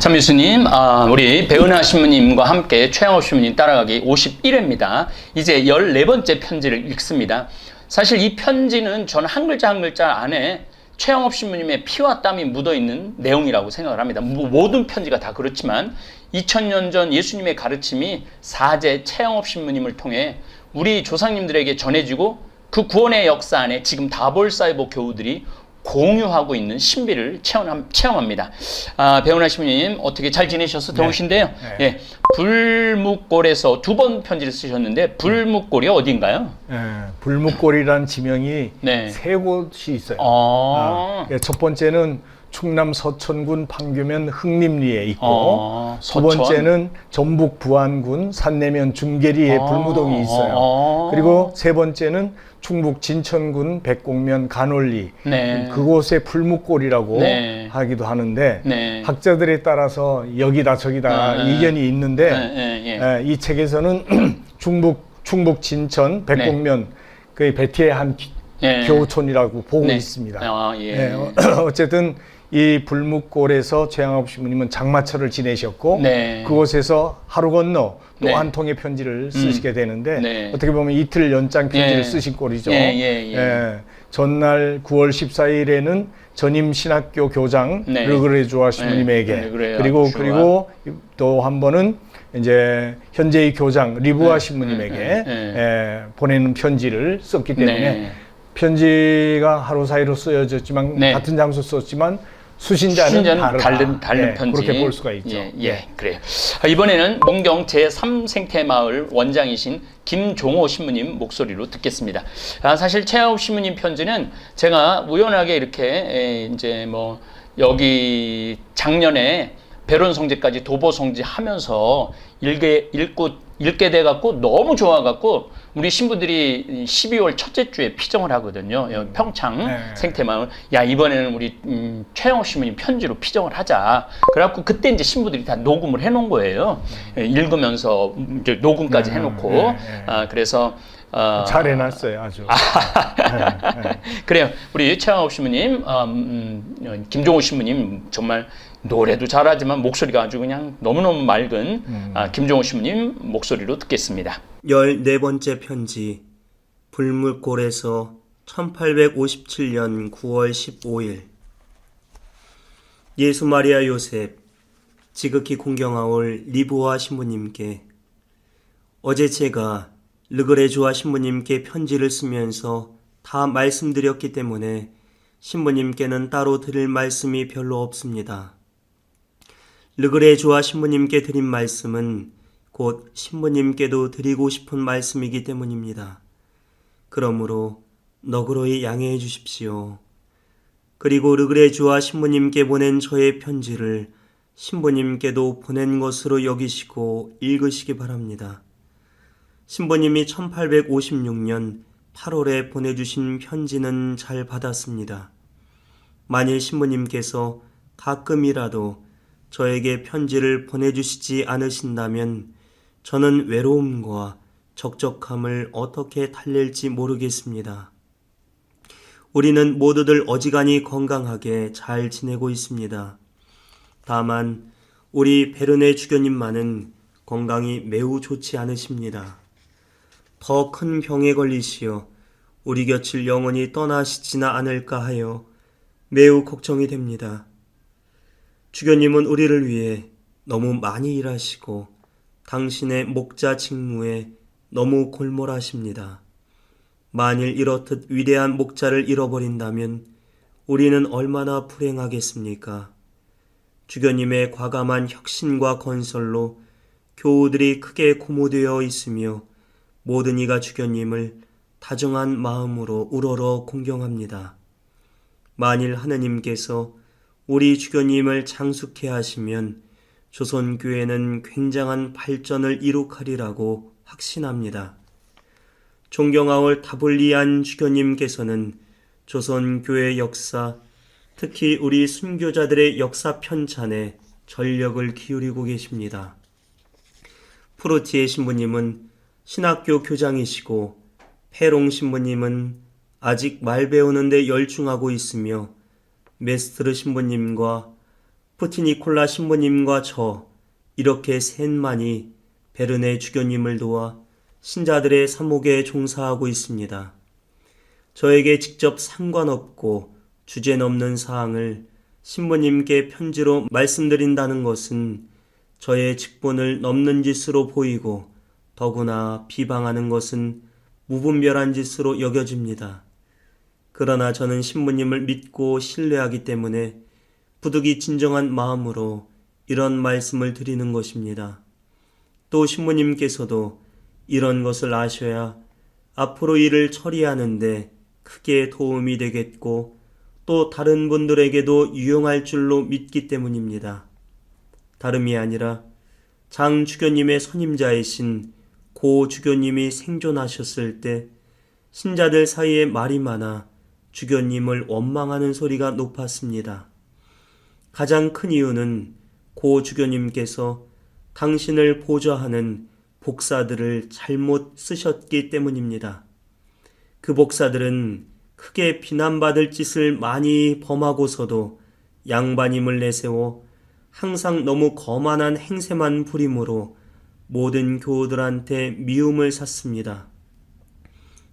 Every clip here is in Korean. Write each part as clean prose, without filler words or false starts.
참유수님, 우리 배은하 신부님과 함께 최양업 신부님 따라가기 51회입니다. 이제 14번째 편지를 읽습니다. 사실 이 편지는 저는 한 글자 한 글자 안에 최양업 신부님의 피와 땀이 묻어있는 내용이라고 생각을 합니다. 모든 편지가 다 그렇지만 2000년 전 예수님의 가르침이 사제 최양업 신부님을 통해 우리 조상님들에게 전해지고 그 구원의 역사 안에 지금 다볼사이보 교우들이 공유하고 있는 신비를 체험합니다. 배은하 신부님 어떻게 잘 지내셔서 더우신데요. 네. 예, 불묵골에서 2번 편지를 쓰셨는데 불묵골이 어딘가요? 불묵골이라는 지명이 네. 3곳이 있어요. 첫 번째는 충남 서천군 판교면 흥림리에 있고 두 번째는 전북 부안군 산내면 중계리에 불무동이 있어요. 그리고 세 번째는 충북 진천군 백곡면 간월리, 네. 그곳에 불묵골이라고 네. 하기도 하는데 네. 학자들에 따라서 여기다 저기다 이견이 있는데 이 책에서는 충북 진천 백곡면 그 베티의 한 교촌이라고 보고 있습니다. 어쨌든 이 불묵골에서 최양업 신부님은 장마철을 지내셨고 그곳에서 하루 건너 또 한 통의 편지를 쓰시게 되는데 어떻게 보면 이틀 연장 편지를 쓰신 꼴이죠. 전날 9월 14일에는 전임 신학교 교장 르그레주아 신부님에게 그리고 또 한 번은 이제 현재의 교장 리부아 신부님에게 보내는 편지를 썼기 때문에 편지가 하루 사이로 쓰여졌지만 같은 장소 썼지만 수신자는 다른 편지. 그렇게 볼 수가 있죠. 그래요. 이번에는 문경 제3생태마을 원장이신 김종호 신부님 목소리로 듣겠습니다. 사실 최양업 신부님 편지는 제가 우연하게 이렇게 이제 뭐 여기 작년에 배론 성제까지 도보 성제하면서 읽게 돼갖고 너무 좋아갖고 우리 신부들이 12월 첫째 주에 피정을 하거든요. 평창 생태마을. 야, 이번에는 우리 최양업 신부님 편지로 피정을 하자. 그래갖고 그때 이제 신부들이 다 녹음을 해놓은 거예요. 읽으면서 이제 녹음까지 해놓고. 그래서 잘 해놨어요, 아주. 그래요. 우리 최양업 신부님, 김종호 신부님 정말 노래도 잘하지만 목소리가 아주 그냥 너무너무 맑은 김종호 신부님 목소리로 듣겠습니다. 14번째 편지. 불물골에서 1857년 9월 15일. 예수 마리아 요셉, 지극히 공경하올 리부아 신부님께, 어제 제가 르그레주아 신부님께 편지를 쓰면서 다 말씀드렸기 때문에 신부님께는 따로 드릴 말씀이 별로 없습니다. 르그레주아 신부님께 드린 말씀은 곧 신부님께도 드리고 싶은 말씀이기 때문입니다. 그러므로 너그러이 양해해 주십시오. 그리고 르그레주아 신부님께 보낸 저의 편지를 신부님께도 보낸 것으로 여기시고 읽으시기 바랍니다. 신부님이 1856년 8월에 보내주신 편지는 잘 받았습니다. 만일 신부님께서 가끔이라도 저에게 편지를 보내주시지 않으신다면 저는 외로움과 적적함을 어떻게 달랠지 모르겠습니다. 우리는 모두들 어지간히 건강하게 잘 지내고 있습니다. 다만 우리 베르네 주교님만은 건강이 매우 좋지 않으십니다. 더 큰 병에 걸리시어 우리 곁을 영원히 떠나시지나 않을까 하여 매우 걱정이 됩니다. 주교님은 우리를 위해 너무 많이 일하시고 당신의 목자 직무에 너무 골몰하십니다. 만일 이렇듯 위대한 목자를 잃어버린다면 우리는 얼마나 불행하겠습니까? 주교님의 과감한 혁신과 건설로 교우들이 크게 고무되어 있으며 모든 이가 주교님을 다정한 마음으로 우러러 공경합니다. 만일 하느님께서 우리 주교님을 장숙해 하시면 조선교회는 굉장한 발전을 이룩하리라고 확신합니다. 존경하올 다볼리안 주교님께서는 조선교회 역사, 특히 우리 순교자들의 역사 편찬에 전력을 기울이고 계십니다. 프루티에 신부님은 신학교 교장이시고 페롱 신부님은 아직 말 배우는 데 열중하고 있으며 메스트르 신부님과 푸티니콜라 신부님과 저 이렇게 셋만이 베르네 주교님을 도와 신자들의 사목에 종사하고 있습니다. 저에게 직접 상관없고 주제넘는 사항을 신부님께 편지로 말씀드린다는 것은 저의 직분을 넘는 짓으로 보이고 더구나 비방하는 것은 무분별한 짓으로 여겨집니다. 그러나 저는 신부님을 믿고 신뢰하기 때문에 부득이 진정한 마음으로 이런 말씀을 드리는 것입니다. 또 신부님께서도 이런 것을 아셔야 앞으로 일을 처리하는데 크게 도움이 되겠고 또 다른 분들에게도 유용할 줄로 믿기 때문입니다. 다름이 아니라 장 주교님의 선임자이신 고 주교님이 생존하셨을 때 신자들 사이에 말이 많아 주교님을 원망하는 소리가 높았습니다. 가장 큰 이유는 고 주교님께서 당신을 보좌하는 복사들을 잘못 쓰셨기 때문입니다. 그 복사들은 크게 비난받을 짓을 많이 범하고서도 양반임을 내세워 항상 너무 거만한 행세만 부림으로 모든 교우들한테 미움을 샀습니다.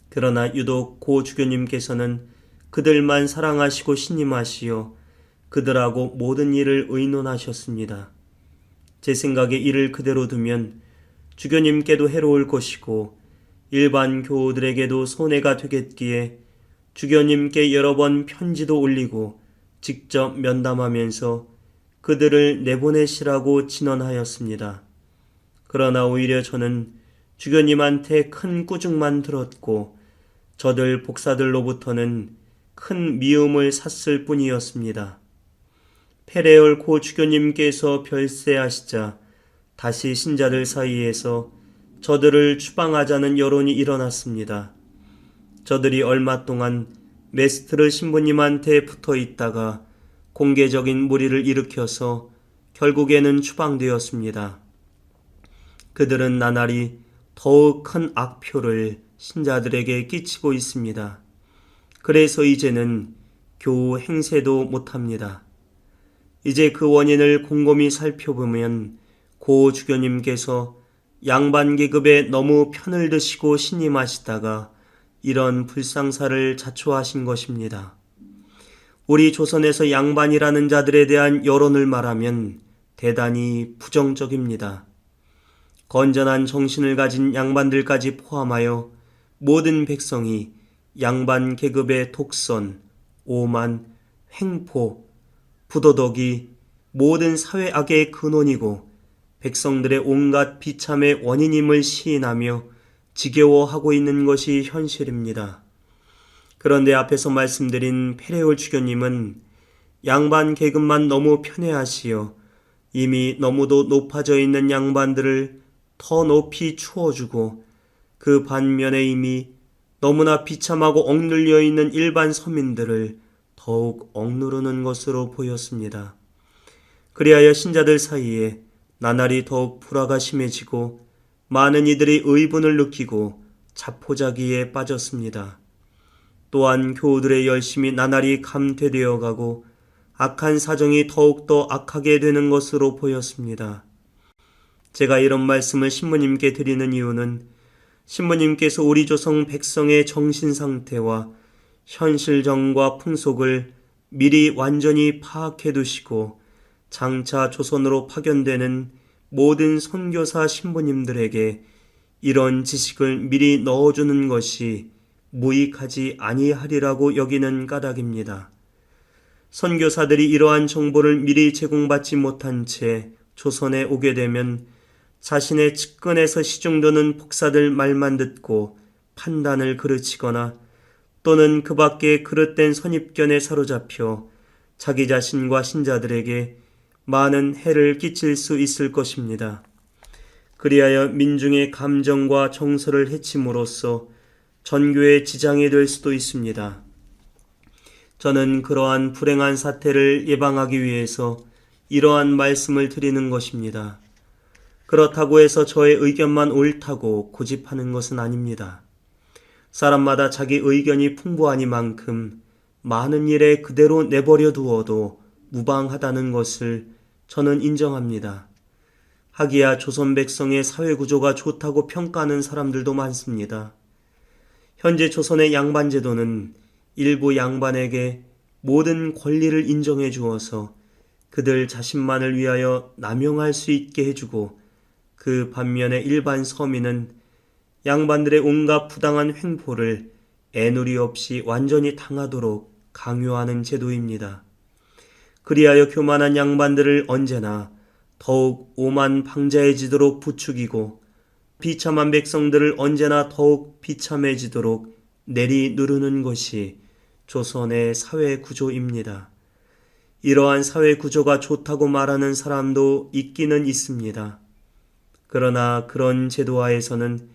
그러나 유독 고 주교님께서는 그들만 사랑하시고 신임하시어 그들하고 모든 일을 의논하셨습니다. 제 생각에 이를 그대로 두면 주교님께도 해로울 것이고 일반 교우들에게도 손해가 되겠기에 주교님께 여러 번 편지도 올리고 직접 면담하면서 그들을 내보내시라고 진언하였습니다. 그러나 오히려 저는 주교님한테 큰 꾸중만 들었고 저들 복사들로부터는 큰 미움을 샀을 뿐이었습니다. 페레올 고 주교님께서 별세하시자 다시 신자들 사이에서 저들을 추방하자는 여론이 일어났습니다. 저들이 얼마 동안 메스트르 신부님한테 붙어 있다가 공개적인 무리를 일으켜서 결국에는 추방되었습니다. 그들은 나날이 더욱 큰 악표를 신자들에게 끼치고 있습니다. 그래서 이제는 교우 행세도 못합니다. 이제 그 원인을 곰곰이 살펴보면 고 주교님께서 양반 계급에 너무 편을 드시고 신임하시다가 이런 불상사를 자초하신 것입니다. 우리 조선에서 양반이라는 자들에 대한 여론을 말하면 대단히 부정적입니다. 건전한 정신을 가진 양반들까지 포함하여 모든 백성이 양반 계급의 독선, 오만, 횡포, 부도덕이 모든 사회 악의 근원이고 백성들의 온갖 비참의 원인임을 시인하며 지겨워하고 있는 것이 현실입니다. 그런데 앞에서 말씀드린 페레올 주교님은 양반 계급만 너무 편애하시어 이미 너무도 높아져 있는 양반들을 더 높이 추워주고 그 반면에 이미 너무나 비참하고 억눌려 있는 일반 서민들을 더욱 억누르는 것으로 보였습니다. 그리하여 신자들 사이에 나날이 더욱 불화가 심해지고 많은 이들이 의분을 느끼고 자포자기에 빠졌습니다. 또한 교우들의 열심이 나날이 감퇴되어 가고 악한 사정이 더욱더 악하게 되는 것으로 보였습니다. 제가 이런 말씀을 신부님께 드리는 이유는 신부님께서 우리 조선 백성의 정신 상태와 현실정과 풍속을 미리 완전히 파악해 두시고 장차 조선으로 파견되는 모든 선교사 신부님들에게 이런 지식을 미리 넣어주는 것이 무익하지 아니하리라고 여기는 까닭입니다. 선교사들이 이러한 정보를 미리 제공받지 못한 채 조선에 오게 되면 자신의 측근에서 시중드는 복사들 말만 듣고 판단을 그르치거나 또는 그 밖에 그릇된 선입견에 사로잡혀 자기 자신과 신자들에게 많은 해를 끼칠 수 있을 것입니다. 그리하여 민중의 감정과 정서를 해침으로써 전교에 지장이 될 수도 있습니다. 저는 그러한 불행한 사태를 예방하기 위해서 이러한 말씀을 드리는 것입니다. 그렇다고 해서 저의 의견만 옳다고 고집하는 것은 아닙니다. 사람마다 자기 의견이 풍부하니만큼 많은 일에 그대로 내버려 두어도 무방하다는 것을 저는 인정합니다. 하기야 조선 백성의 사회 구조가 좋다고 평가하는 사람들도 많습니다. 현재 조선의 양반제도는 일부 양반에게 모든 권리를 인정해 주어서 그들 자신만을 위하여 남용할 수 있게 해주고, 그 반면에 일반 서민은 양반들의 온갖 부당한 횡포를 애누리 없이 완전히 당하도록 강요하는 제도입니다. 그리하여 교만한 양반들을 언제나 더욱 오만방자해지도록 부추기고, 비참한 백성들을 언제나 더욱 비참해지도록 내리누르는 것이 조선의 사회 구조입니다. 이러한 사회 구조가 좋다고 말하는 사람도 있기는 있습니다. 그러나 그런 제도하에서는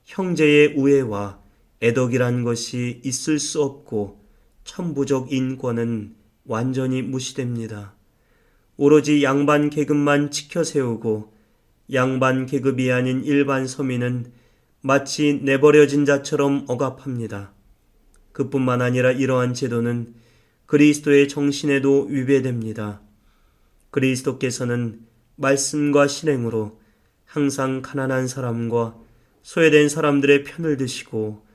형제의 우애와 애덕이란 것이 있을 수 없고, 천부적 인권은 완전히 무시됩니다. 오로지 양반 계급만 지켜세우고, 양반 계급이 아닌 일반 서민은 마치 내버려진 자처럼 억압합니다. 그뿐만 아니라 이러한 제도는 그리스도의 정신에도 위배됩니다. 그리스도께서는 말씀과 실행으로 항상 가난한 사람과 소외된 사람들의 편을 드시고,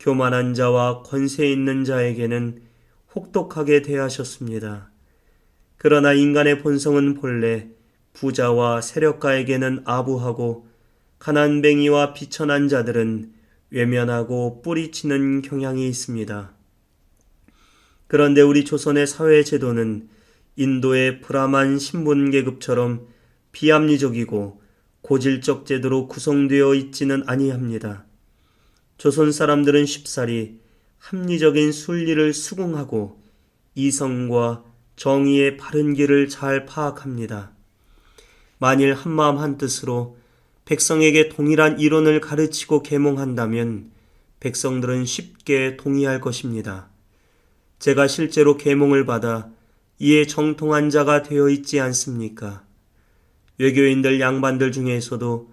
교만한 자와 권세 있는 자에게는 혹독하게 대하셨습니다. 그러나 인간의 본성은 본래 부자와 세력가에게는 아부하고, 가난뱅이와 비천한 자들은 외면하고 뿌리치는 경향이 있습니다. 그런데 우리 조선의 사회제도는 인도의 브라만 신분계급처럼 비합리적이고 고질적 제도로 구성되어 있지는 아니합니다. 조선 사람들은 쉽사리 합리적인 순리를 수긍하고 이성과 정의의 바른 길을 잘 파악합니다. 만일 한마음 한뜻으로 백성에게 동일한 이론을 가르치고 계몽한다면 백성들은 쉽게 동의할 것입니다. 제가 실제로 계몽을 받아 이에 정통한 자가 되어 있지 않습니까? 외교인들 양반들 중에서도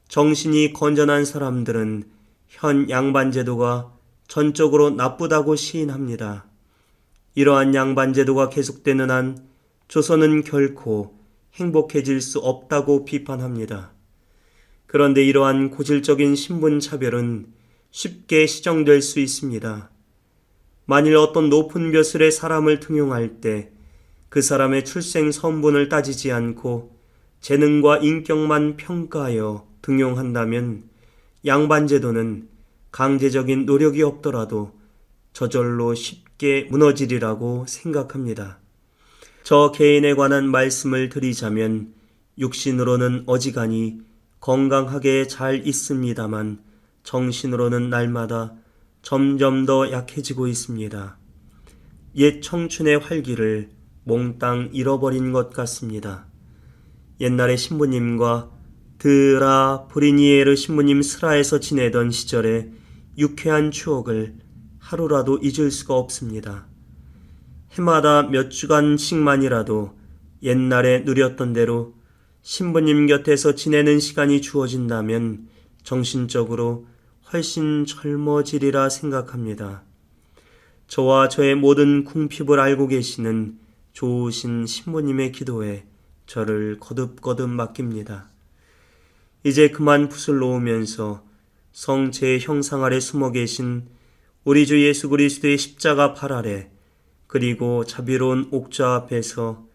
정신이 건전한 사람들은 현 양반 제도가 전적으로 나쁘다고 시인합니다. 이러한 양반 제도가 계속되는 한 조선은 결코 행복해질 수 없다고 비판합니다. 그런데 이러한 고질적인 신분차별은 쉽게 시정될 수 있습니다. 만일 어떤 높은 벼슬의 사람을 등용할 때 그 사람의 출생 선분을 따지지 않고 재능과 인격만 평가하여 등용한다면 양반제도는 강제적인 노력이 없더라도 저절로 쉽게 무너지리라고 생각합니다. 저 개인에 관한 말씀을 드리자면 육신으로는 어지간히 건강하게 잘 있습니다만 정신으로는 날마다 점점 더 약해지고 있습니다. 옛 청춘의 활기를 몽땅 잃어버린 것 같습니다. 옛날에 신부님과 드라 브리니에르 신부님 슬하에서 지내던 시절의 유쾌한 추억을 하루라도 잊을 수가 없습니다. 해마다 몇 주간씩만이라도 옛날에 누렸던 대로 신부님 곁에서 지내는 시간이 주어진다면 정신적으로 훨씬 젊어지리라 생각합니다. 저와 저의 모든 궁핍을 알고 계시는 좋으신 신부님의 기도에 저를 거듭거듭 맡깁니다. 이제 그만 붓을 놓으면서 성체의 형상 아래 숨어 계신 우리 주 예수 그리스도의 십자가 발 아래, 그리고 자비로운 옥좌 앞에서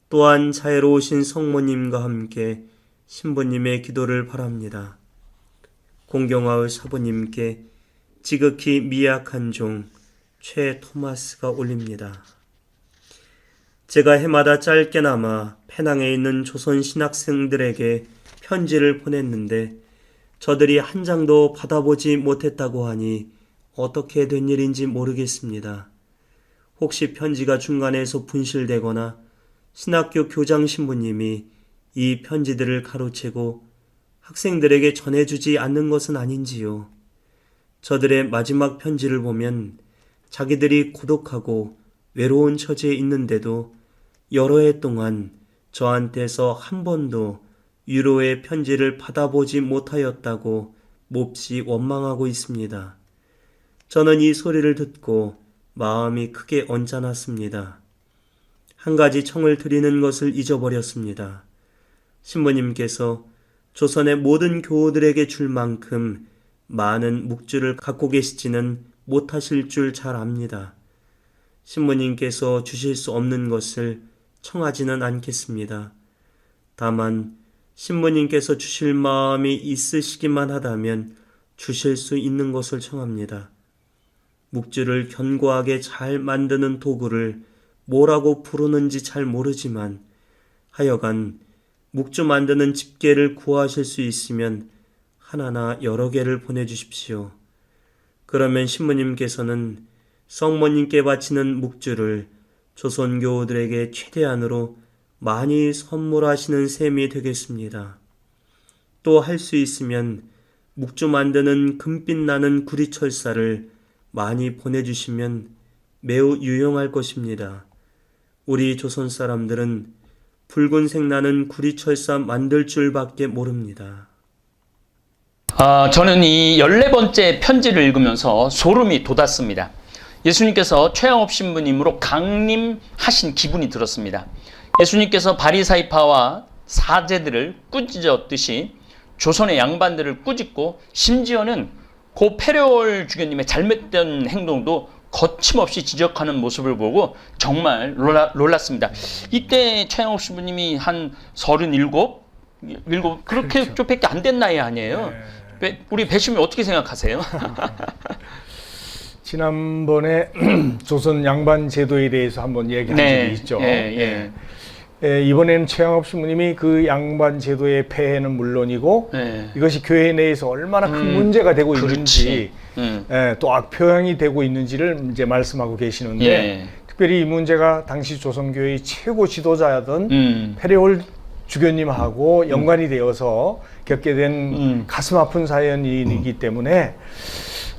또한 자애로우신 성모님과 함께 신부님의 기도를 바랍니다. 공경하의 사부님께 지극히 미약한 종 최 토마스가 올립니다. 제가 해마다 짧게나마 페낭에 있는 조선 신학생들에게 편지를 보냈는데 저들이 한 장도 받아보지 못했다고 하니 어떻게 된 일인지 모르겠습니다. 혹시 편지가 중간에서 분실되거나 신학교 교장 신부님이 이 편지들을 가로채고 학생들에게 전해주지 않는 것은 아닌지요. 저들의 마지막 편지를 보면 자기들이 고독하고 외로운 처지에 있는데도 여러 해 동안 저한테서 한 번도 위로의 편지를 받아보지 못하였다고 몹시 원망하고 있습니다. 저는 이 소리를 듣고 마음이 크게 언짢았습니다. 한 가지 청을 드리는 것을 잊어버렸습니다. 신부님께서 조선의 모든 교우들에게 줄 만큼 많은 묵주를 갖고 계시지는 못하실 줄 잘 압니다. 신부님께서 주실 수 없는 것을 청하지는 않겠습니다. 다만 신부님께서 주실 마음이 있으시기만 하다면 주실 수 있는 것을 청합니다. 묵주를 견고하게 잘 만드는 도구를 뭐라고 부르는지 잘 모르지만 하여간 묵주 만드는 집게를 구하실 수 있으면 하나나 여러 개를 보내주십시오. 그러면 신부님께서는 성모님께 바치는 묵주를 조선교우들에게 최대한으로 많이 선물하시는 셈이 되겠습니다. 또 할 수 있으면 묵주 만드는 금빛 나는 구리철사를 많이 보내주시면 매우 유용할 것입니다. 우리 조선 사람들은 붉은색 나는 구리철사 만들 줄밖에 모릅니다. 저는 이 14번째 편지를 읽으면서 소름이 돋았습니다. 예수님께서 최양업 신부님으로 강림하신 기분이 들었습니다. 예수님께서 바리사이파와 사제들을 꾸짖었듯이 조선의 양반들을 꾸짖고 심지어는 고 페레올 주교님의 잘못된 행동도 거침없이 지적하는 모습을 보고 정말 놀랐습니다. 이때 최양업 신부님이 한 37? 그렇게 그렇죠. 좀밖에 안 된 나이 아니에요? 우리 배심이 어떻게 생각하세요? 지난번에 조선 양반 제도에 대해서 한번 얘기한 적이 있죠. 이번에는 최양업 신부님이 그 양반 제도의 폐해는 물론이고 이것이 교회 내에서 얼마나 큰 문제가 되고 있는지 또 악표향이 되고 있는지를 이제 말씀하고 계시는데 특별히 이 문제가 당시 조선교회의 최고 지도자였던 페레올 주교님하고 연관이 되어서 겪게 된 가슴 아픈 사연이기 때문에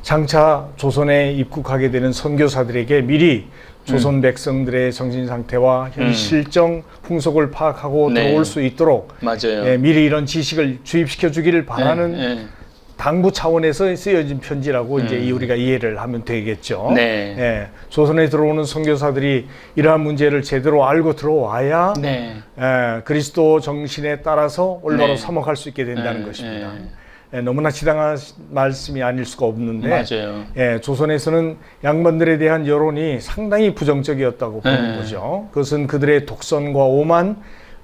장차 조선에 입국하게 되는 선교사들에게 미리 조선 백성들의 정신 상태와 현 실정 풍속을 파악하고 들어올 수 있도록 맞아요. 미리 이런 지식을 주입시켜 주기를 바라는 당부 차원에서 쓰여진 편지라고 이제 우리가 이해를 하면 되겠죠. 조선에 들어오는 선교사들이 이러한 문제를 제대로 알고 들어와야 그리스도 정신에 따라서 올바로 사목할 수 있게 된다는 것입니다. 너무나 지당한 말씀이 아닐 수가 없는데 맞아요. 조선에서는 양반들에 대한 여론이 상당히 부정적이었다고 보는 거죠. 그것은 그들의 독선과 오만,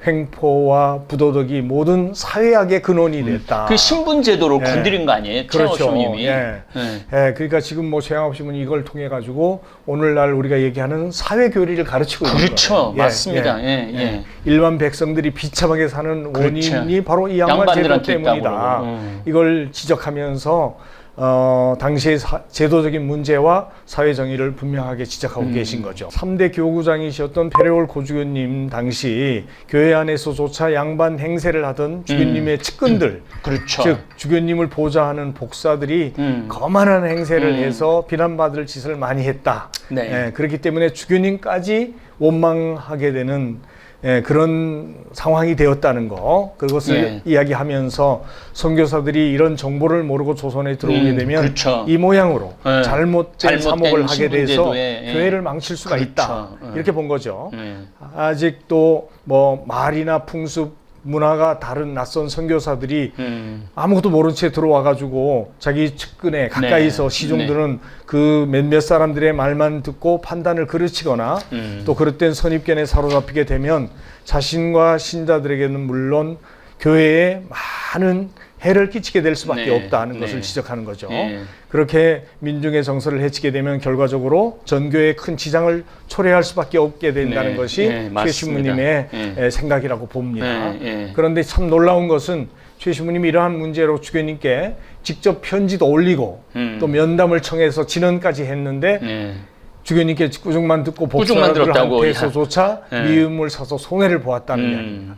횡포와 부도덕이 모든 사회악의 근원이 됐다. 그 신분제도로 건드린 거 아니에요? 그렇죠. 신부님이. 그러니까 지금 뭐 최양업 신부님이 이걸 통해 가지고 오늘날 우리가 얘기하는 사회 교리를 가르치고 있는 거예요. 그렇죠, 맞습니다. 일반 백성들이 비참하게 사는 원인이 바로 이 양반 제도 때문이다. 이걸 지적하면서 당시의 제도적인 문제와 사회 정의를 분명하게 지적하고 계신 거죠. 3대 교구장이셨던 페레올 고주교님 당시 교회 안에서조차 양반 행세를 하던 주교님의 측근들, 그렇죠. 즉 주교님을 보좌하는 복사들이 거만한 행세를 해서 비난받을 짓을 많이 했다. 그렇기 때문에 주교님까지 원망하게 되는 그런 상황이 되었다는 거, 그것을 이야기하면서 선교사들이 이런 정보를 모르고 조선에 들어오게 되면 이 모양으로 잘못된 사목을 하게 돼서 교회를 망칠 수가 있다. 이렇게 본 거죠. 아직도 뭐 말이나 풍습, 문화가 다른 낯선 선교사들이 아무것도 모른 채 들어와가지고 자기 측근에 가까이서 시종들은 그 몇몇 사람들의 말만 듣고 판단을 그르치거나 또 그럴 땐 선입견에 사로잡히게 되면 자신과 신자들에게는 물론 교회에 많은 해를 끼치게 될 수밖에 없다는 것을 지적하는 거죠. 그렇게 민중의 정서를 해치게 되면 결과적으로 전교에 큰 지장을 초래할 수밖에 없게 된다는 것이 최 신부님의 생각이라고 봅니다. 그런데 참 놀라운 것은 최 신부님이 이러한 문제로 주교님께 직접 편지도 올리고 또 면담을 청해서 진언까지 했는데 주교님께 꾸중만 듣고 복사들한테서조차 미움을 사서 손해를 보았다는 이야기입니다.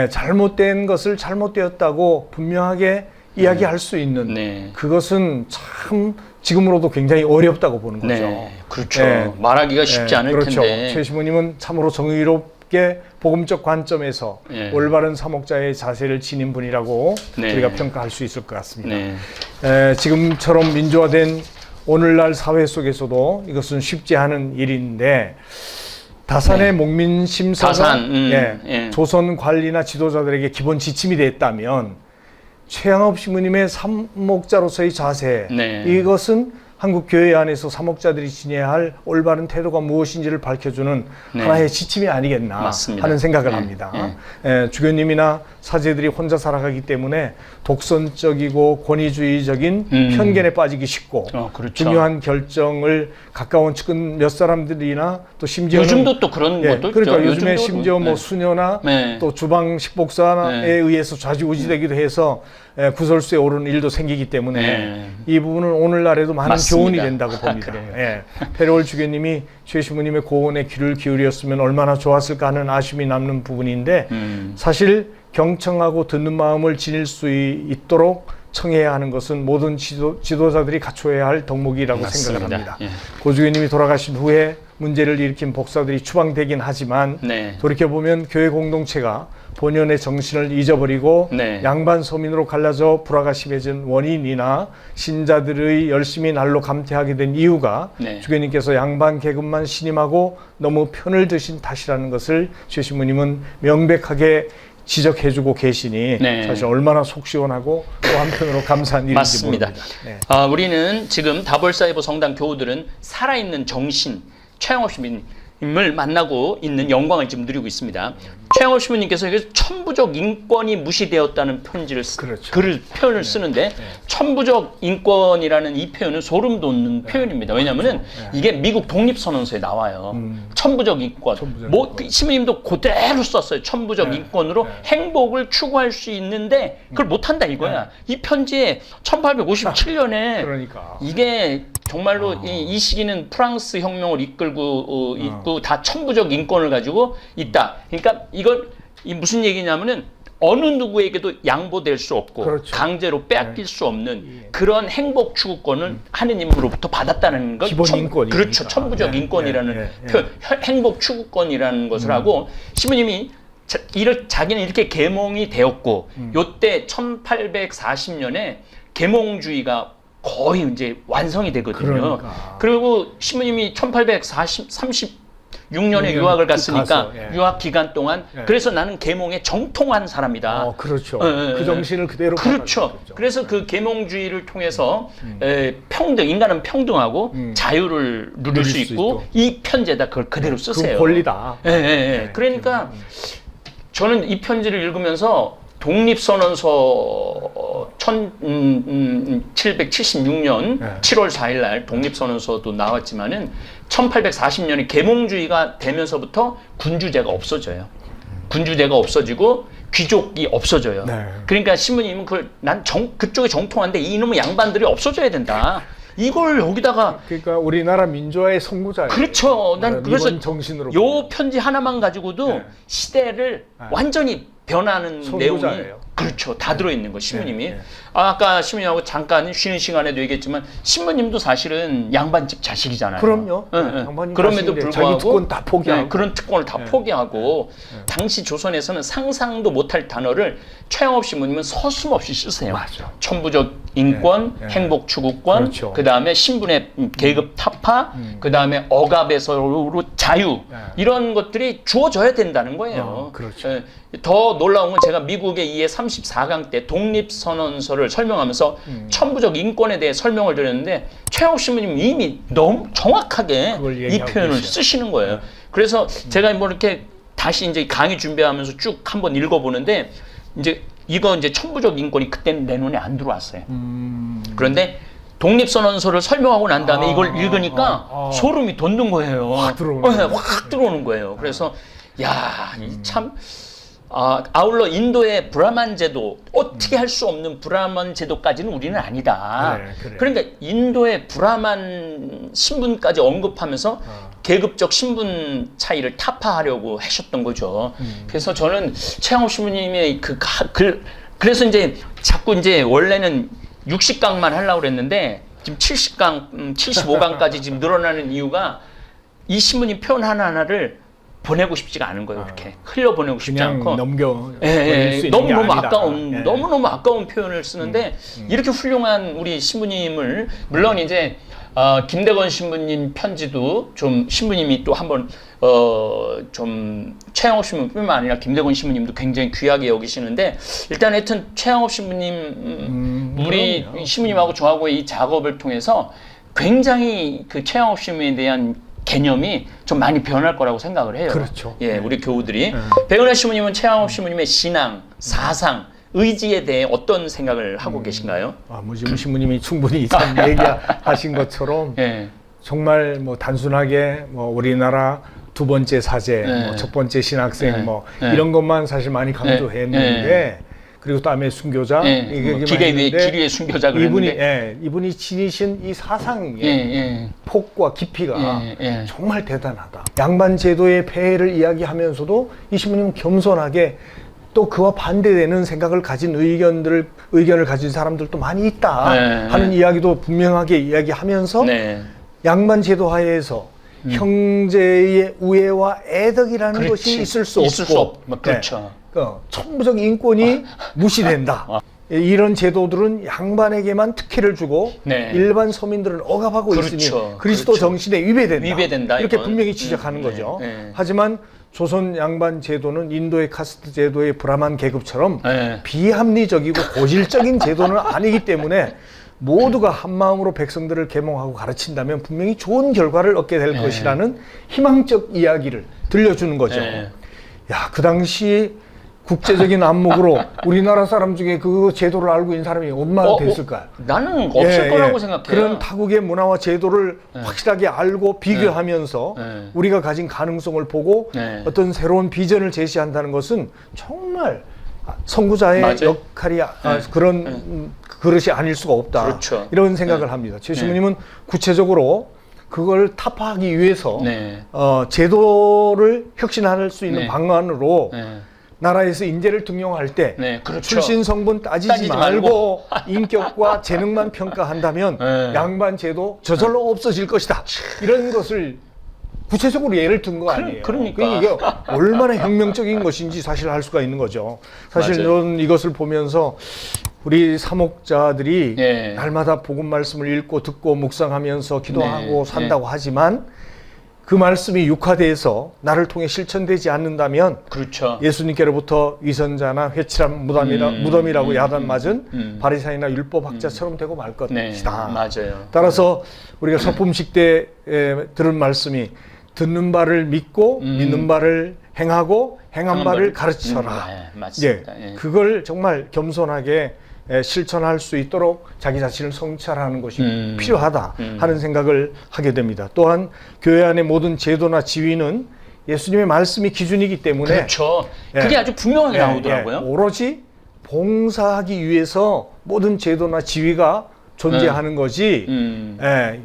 잘못된 것을 잘못되었다고 분명하게 이야기할 수 있는 그것은 참 지금으로도 굉장히 어렵다고 보는 거죠. 그렇죠. 말하기가 쉽지 않을 텐데. 최 신부님은 참으로 정의롭게 복음적 관점에서 올바른 사목자의 자세를 지닌 분이라고 우리가 평가할 수 있을 것 같습니다. 지금처럼 민주화된 오늘날 사회 속에서도 이것은 쉽지 않은 일인데 다산의 목민심서가 다산, 조선 관리나 지도자들에게 기본 지침이 됐다면 최양업 신부님의 삼목자로서의 자세, 이것은 한국 교회 안에서 사목자들이 지녀야 할 올바른 태도가 무엇인지를 밝혀주는 하나의 지침이 아니겠나 맞습니다. 하는 생각을 합니다. 주교님이나 사제들이 혼자 살아가기 때문에 독선적이고 권위주의적인 편견에 빠지기 쉽고 그렇죠. 중요한 결정을 가까운 측근 몇 사람들이나 또 심지어 요즘도 또 그런 것도 그러니까 있죠. 요즘에 심지어 뭐 수녀나 또 주방 식복사에 의해서 좌지우지되기도 해서 구설수에 오르는 일도 생기기 때문에 이 부분은 오늘날에도 많은 맞습니다. 교훈이 된다고 봅니다. 페레올 주교님이 최 신부님의 고언에 귀를 기울였으면 얼마나 좋았을까 하는 아쉬움이 남는 부분인데 사실 경청하고 듣는 마음을 지닐 수 있도록 청해야 하는 것은 모든 지도자들이 갖춰야 할 덕목이라고 맞습니다. 생각을 합니다. 고 주교님이 돌아가신 후에 문제를 일으킨 복사들이 추방되긴 하지만 돌이켜보면 교회 공동체가 본연의 정신을 잊어버리고 양반 서민으로 갈라져 불화가 심해진 원인이나 신자들의 열심히 날로 감퇴하게 된 이유가 주교님께서 양반 계급만 신임하고 너무 편을 드신 탓이라는 것을 최 신부님은 명백하게 지적해주고 계시니 사실 얼마나 속 시원하고 또 한편으로 감사한 일인지 맞습니다. 모릅니다. 우리는 지금 다볼사이버 성당 교우들은 살아있는 정신 최양업 신부님을 만나고 있는 영광을 지금 누리고 있습니다. 최양업 신부님께서 천부적 인권이 무시되었다는 편지를 표현을 쓰는데 천부적 인권이라는 이 표현은 소름 돋는 표현입니다. 왜냐하면 이게 미국 독립선언서에 나와요. 천부적 인권. 신부님도 그대로 썼어요. 천부적 인권으로 행복을 추구할 수 있는데 그걸 못한다 이거야. 이 편지에 1857년에 그러니까. 이게 정말로 이 시기는 프랑스 혁명을 있고 다 천부적 인권을 가지고 있다. 그러니까 이걸 무슨 얘기냐면은 어느 누구에게도 양보될 수 없고 강제로 빼앗길 수 없는 그런 행복 추구권을 하느님으로부터 받았다는 것. 기본 인권이 그렇죠. 천부적 인권이라는 표현, 행복 추구권이라는 것을 하고 신부님이 자기는 이렇게 계몽이 되었고 요때 1840년에 계몽주의가 거의 이제 완성이 되거든요. 그리고 신부님이 1836년에 유학을 갔으니까 유학 기간 동안 그래서 나는 계몽에 정통한 사람이다. 그렇죠. 그 정신을 그대로 그렇죠. 그래서 그 계몽주의를 통해서 인간은 평등하고 자유를 누릴 수 있고 이 편지에다 그걸 그대로 쓰세요. 그 권리다. 그러니까 저는 이 편지를 읽으면서 독립선언서 1776년 7월 4일 날 독립선언서도 나왔지만은 1840년에 계몽주의가 되면서부터 군주제가 없어져요. 군주제가 없어지고 귀족이 없어져요. 그러니까 신부님은 그쪽에 정통한데 이놈의 양반들이 없어져야 된다. 이걸 여기다가 그러니까 우리나라 민주화의 선구자예요. 그렇죠. 난 그래서 정신으로 요 편지 하나만 가지고도 시대를 완전히 변하는 선구자예요. 내용이 그렇죠. 다 들어있는 거 신부님이. 아까 신부님하고 잠깐 쉬는 시간에도 얘기했지만 신부님도 사실은 양반집 자식이잖아요. 그럼요. 양반집 그럼에도 자식인데 불구하고 자기 특권 다 포기하고 그런 특권을 다 포기하고 당시 조선에서는 상상도 못할 단어를 최양업 신부님은 서슴없이 쓰세요. 맞아. 천부적 인권, 행복 추구권, 그 다음에 신분의 계급 타파, 그 다음에 억압에서로 자유 이런 것들이 주어져야 된다는 거예요. 더 놀라운 건 제가 미국의 이해 34강 때 독립선언서를 설명하면서 천부적 인권에 대해 설명을 드렸는데 최양업 신부님 이미 너무 정확하게 이 표현을 쓰시는 거예요. 그래서 제가 뭐 이렇게 다시 이제 강의 준비하면서 쭉 한번 읽어보는데 이제 천부적 인권이 그때는 내 눈에 안 들어왔어요. 그런데 독립선언서를 설명하고 난 다음에 이걸 읽으니까 소름이 돋는 거예요. 확 들어오는 거예요. 그래서 참 아울러 인도의 브라만 제도 어떻게 할 수 없는 브라만 제도까지는 우리는 아니다. 그러니까 인도의 브라만 신분까지 언급하면서 계급적 신분 차이를 타파하려고 하셨던 거죠. 그래서 저는 최양업 신부님의 그래서 이제 자꾸 이제 원래는 60강만 하려고 그랬는데 지금 70강, 75강까지 지금 늘어나는 이유가 이 신부님 표현 하나하나를 보내고 싶지가 않은 거예요. 이렇게 흘려보내고 싶지 않고 너무너무 아까운 표현을 쓰는데 이렇게 훌륭한 우리 신부님을 물론 이제 김대건 신부님 편지도 좀 신부님이 또 한번 좀 최양업 신부님뿐만 아니라 김대건 신부님도 굉장히 귀하게 여기시는데 일단 하여튼 최양업 신부님 우리 그럼요. 신부님하고 저하고의 이 작업을 통해서 굉장히 그 최양업 신부님에 대한 개념이 좀 많이 변할 거라고 생각을 해요. 그렇죠. 예, 우리 교우들이. 백은하 신부님은 최양업 신부님의 신앙, 사상, 의지에 대해 어떤 생각을 하고 계신가요? 무지무 신부님이 충분히 이상 얘기하신 것처럼 예. 정말 뭐 단순하게 뭐 우리나라 두 번째 사제, 뭐 첫 번째 신학생 뭐 이런 것만 사실 많이 강조했는데 그리고 또 아메 순교자 뭐 기대 위에 기류의 순교자 그랬는데 이분이 지니신 이 사상의 폭과 깊이가 정말 대단하다. 양반 제도의 폐해를 이야기하면서도 이 신부님은 겸손하게 또 그와 반대되는 생각을 가진 의견을 가진 사람들도 많이 있다 하는 이야기도 분명하게 이야기하면서 양반 제도 하에서 형제의 우애와 애덕이라는 것이 있을 수 없고 그렇죠. 천부적 인권이 무시된다. 이런 제도들은 양반에게만 특혜를 주고 일반 서민들은 억압하고 있으니 그리스도 정신에 위배된다. 이렇게 이건. 분명히 지적하는 거죠. 하지만 조선 양반 제도는 인도의 카스트 제도의 브라만 계급처럼 비합리적이고 고질적인 제도는 아니기 때문에 모두가 한마음으로 백성들을 계몽하고 가르친다면 분명히 좋은 결과를 얻게 될 것이라는 희망적 이야기를 들려주는 거죠. 야, 그 당시 국제적인 안목으로 우리나라 사람 중에 그 제도를 알고 있는 사람이 얼마나 됐을까요? 나는 없을 거라고 생각해요. 그런 타국의 문화와 제도를 확실하게 알고 비교하면서 우리가 가진 가능성을 보고 어떤 새로운 비전을 제시한다는 것은 정말 선구자의 역할이 그런 그릇이 아닐 수가 없다. 그렇죠. 이런 생각을 합니다. 최 신부님은 구체적으로 그걸 타파하기 위해서 제도를 혁신할 수 있는 방안으로 나라에서 인재를 등용할 때 출신 성분 따지지 말고 인격과 재능만 평가한다면 양반 제도 저절로 없어질 것이다. 이런 것을 구체적으로 예를 든 거 아니에요. 그러니까 이게 얼마나 혁명적인 것인지 사실 알 수가 있는 거죠. 사실 저는 이것을 보면서 우리 사목자들이 날마다 복음 말씀을 읽고 듣고 묵상하면서 기도하고 산다고 하지만 그 말씀이 육화돼서 나를 통해 실천되지 않는다면 예수님께로부터 위선자나 회칠한 무덤이라고 야단 맞은 바리새인이나 율법학자처럼 되고 말 것이다. 따라서 우리가 서품식 때 들은 말씀이 듣는 바를 믿고 믿는 바를 행하고 행한 바를 가르쳐라. 그걸 정말 겸손하게 실천할 수 있도록 자기 자신을 성찰하는 것이 필요하다 하는 생각을 하게 됩니다. 또한 교회 안의 모든 제도나 지위는 예수님의 말씀이 기준이기 때문에 그게 아주 분명하게 나오더라고요. 오로지 봉사하기 위해서 모든 제도나 지위가 존재하는 거지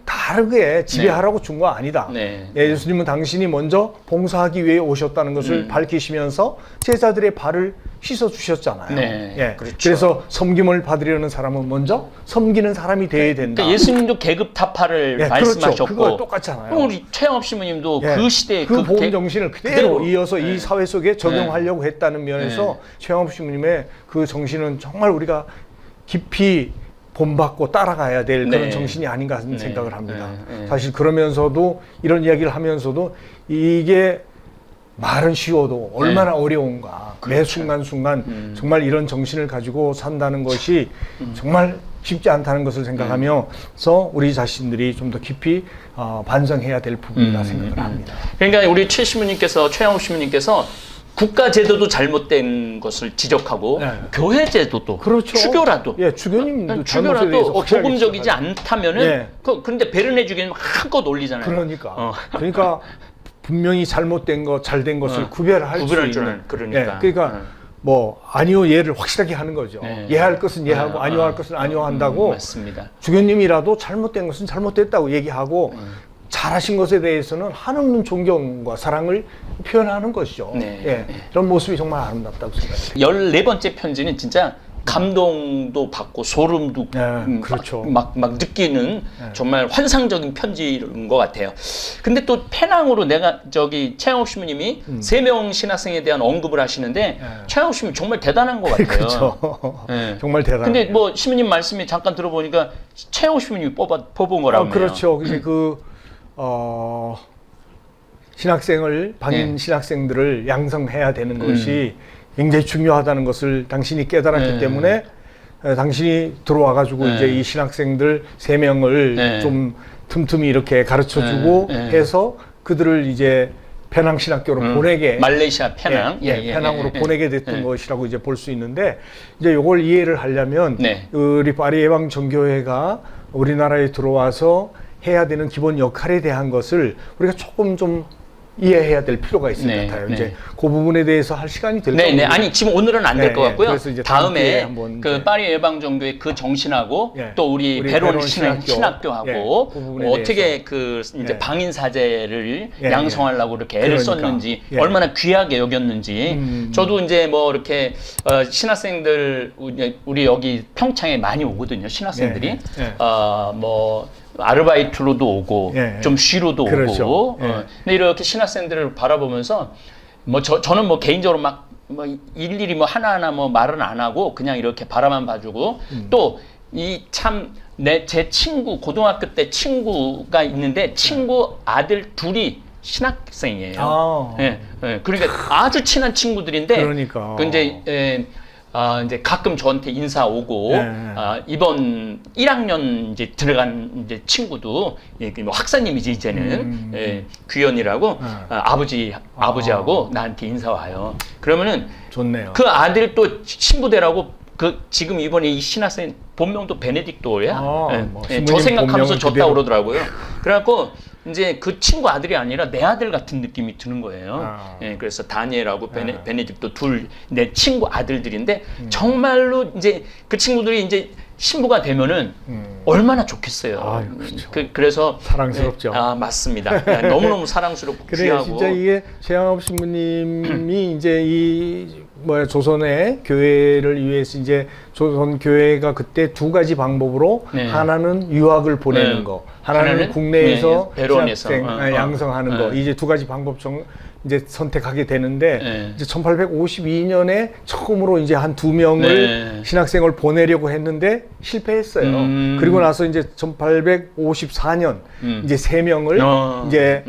다르게 지배하라고 준 거 아니다. 예수님은 당신이 먼저 봉사하기 위해 오셨다는 것을 밝히시면서 제자들의 발을 씻어주셨잖아요. 그래서 섬김을 받으려는 사람은 먼저 섬기는 사람이 되어야 된다. 그러니까 예수님도 계급 타파를 말씀하셨고 그거 똑같잖아요. 우리 최양업 신부님도 그 시대에 그 복음 정신을 그대로 이어서 이 사회 속에 적용하려고 했다는 면에서 최양업 신부님의 그 정신은 정말 우리가 깊이 본받고 따라가야 될 그런 정신이 아닌가 하는 생각을 합니다. 사실 그러면서도 이런 이야기를 하면서도 이게 말은 쉬워도 얼마나 어려운가. 매 순간순간 정말 이런 정신을 가지고 산다는 것이 정말 쉽지 않다는 것을 생각하면서 우리 자신들이 좀 더 깊이 반성해야 될 부분이라 생각을 합니다. 그러니까 우리 최 신부님께서 최양업 신부님께서 국가 제도도 잘못된 것을 지적하고 교회 제도도 추교라도 추교님도 추교라도 복음적이지 않다면은 그런데 베르네 주교님 한껏 올리잖아요. 그러니까 분명히 잘못된 것, 잘된 것을 구별할 수 있는. 그러니까 뭐 아니요 예를 확실하게 하는 거죠. 예할 것은 예하고 아니요 할 것은 아니요 한다고. 맞습니다. 주교님이라도 잘못된 것은 잘못됐다고 얘기하고 잘하신 것에 대해서는 한없는 존경과 사랑을 표현하는 것이죠. 이런 모습이 정말 아름답다고 생각합니다. 14번째 편지는 진짜 감동도 받고 소름도 그렇죠. 막 느끼는 정말 환상적인 편지인 것 같아요. 근데 또 페낭으로 내가 저기 최영욱 신부님이 3명 신학생에 대한 언급을 하시는데 최영욱 신부님 정말 대단한 것 같아요. 그렇죠. 네. 정말 대단해요. 근데 뭐 신부님 말씀이 잠깐 들어보니까 최영욱 신부님이 뽑은 거라고. 그렇죠. 이제 신학생을 방인 신학생들을 양성해야 되는 것이 굉장히 중요하다는 것을 당신이 깨달았기 때문에 당신이 들어와가지고 이제 이 신학생들 3명을 좀 틈틈이 이렇게 가르쳐주고 해서 그들을 이제 페낭 신학교로 보내게 말레이시아 페낭 페낭으로 보내게 됐던 것이라고 이제 볼 수 있는데 이제 이걸 이해를 하려면 우리 파리 예방 정교회가 우리나라에 들어와서 해야 되는 기본 역할에 대한 것을 우리가 조금 좀 이해해야 될 필요가 있을 것 같아요. 이제 그 부분에 대해서 할 시간이 될 것 같아요. 아니 지금 오늘은 안 될 것 같고요. 그래서 이제 다음에 그 파리 예방정교회 그 정신하고 또 우리 베론 신학교하고 그 어떻게 그 이제 방인 사제를 양성하려고 이렇게 애를 썼는지 얼마나 귀하게 여겼는지 저도 이제 뭐 이렇게 신학생들 우리 여기 평창에 많이 오거든요. 신학생들이 뭐 아르바이트로도 오고 좀 쉬러도 오고 근데 이렇게 신학생들을 바라보면서 뭐 저는 뭐 개인적으로 막 뭐 일일이 뭐 하나하나 뭐 말은 안 하고 그냥 이렇게 바라만 봐주고 또 이 참 제 친구 고등학교 때 친구가 있는데 친구 아들 둘이 신학생이에요. 그러니까 아주 친한 친구들인데 그러니까. 그 이제 가끔 저한테 인사 오고 이번 1학년 이제 들어간 이제 친구도 뭐 학사님이지 이제는 규현이라고 아버지하고 나한테 인사 와요. 그러면은 좋네요. 그 아들 또 신부대라고 그 지금 이번에 이 신학생 본명도 베네딕토야. 뭐 저 생각하면서 줬다 그대로. 그러더라고요. 그래갖고 이제 그 친구 아들이 아니라 내 아들 같은 느낌이 드는 거예요. 그래서 다니엘하고 베네딕토 둘 내 친구 아들들인데 정말로 이제 그 친구들이 이제 신부가 되면은 얼마나 좋겠어요. 그렇죠. 그래서 사랑스럽죠. 맞습니다. 너무너무 사랑스럽고 그래 귀하고. 진짜 이게 최영업 신부님이 이제 조선의 교회를 위해서 이제 조선 교회가 그때 2가지 방법으로 하나는 유학을 보내는 거, 하나는 국내에서 베론에서 신학생 양성하는 거, 이제 2가지 방법 이제 선택하게 되는데 이제 1852년에 처음으로 이제 한 2명을 신학생을 보내려고 했는데 실패했어요. 그리고 나서 이제 1854년 이제 3명을 이제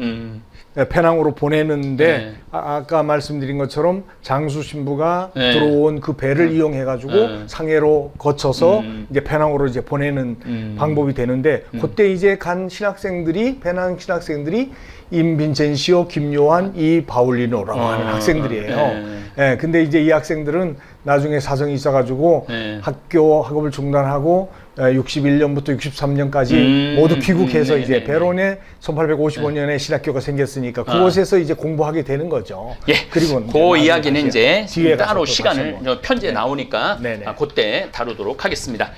페낭으로 보내는데 아까 말씀드린 것처럼 장수 신부가 들어온 그 배를 이용해 가지고 상해로 거쳐서 이제 페낭으로 이제 보내는 방법이 되는데 그때 이제 간 신학생들이 페낭 신학생들이 임빈첸시오, 김요한, 이 바울리노라고 하는 학생들이에요. 근데 이제 이 학생들은 나중에 사정이 있어가지고 학업을 중단하고 61년부터 63년까지 모두 귀국해서 이제 베론에 1855년에 신학교가 생겼으니까 그곳에서 이제 공부하게 되는 거죠. 그리고 그 이야기는 이제 따로 시간을 편지에 나오니까 그때 다루도록 하겠습니다.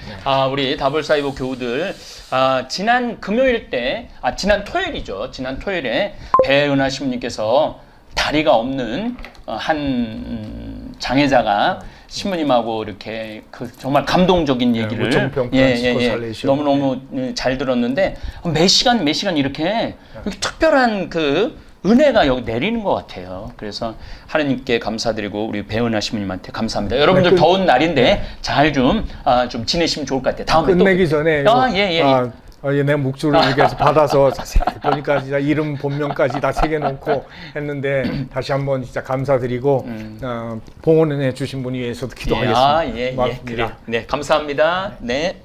우리 다볼사이버 교우들 지난 금요일 때 지난 토요일이죠. 지난 토요일에 배은하 신부님께서 다리가 없는 한 장애자가 신부님하고 이렇게 그 정말 감동적인 얘기를 너무너무 잘 들었는데 매 시간 이렇게 특별한 그 은혜가 여기 내리는 것 같아요. 그래서 하나님께 감사드리고 우리 배은하 신부님한테 감사합니다. 여러분들 더운 날인데 잘 좀 지내시면 좋을 것 같아요. 다음에 끝내기 전에 내가 묵주를 이렇게 해서 받아서 자세히 보니까 진짜 이름 본명까지 다 새겨놓고 했는데 다시 한번 진짜 감사드리고 봉헌해 주신 분이 위해서도 기도하겠습니다. 그래요. 네, 감사합니다. 네.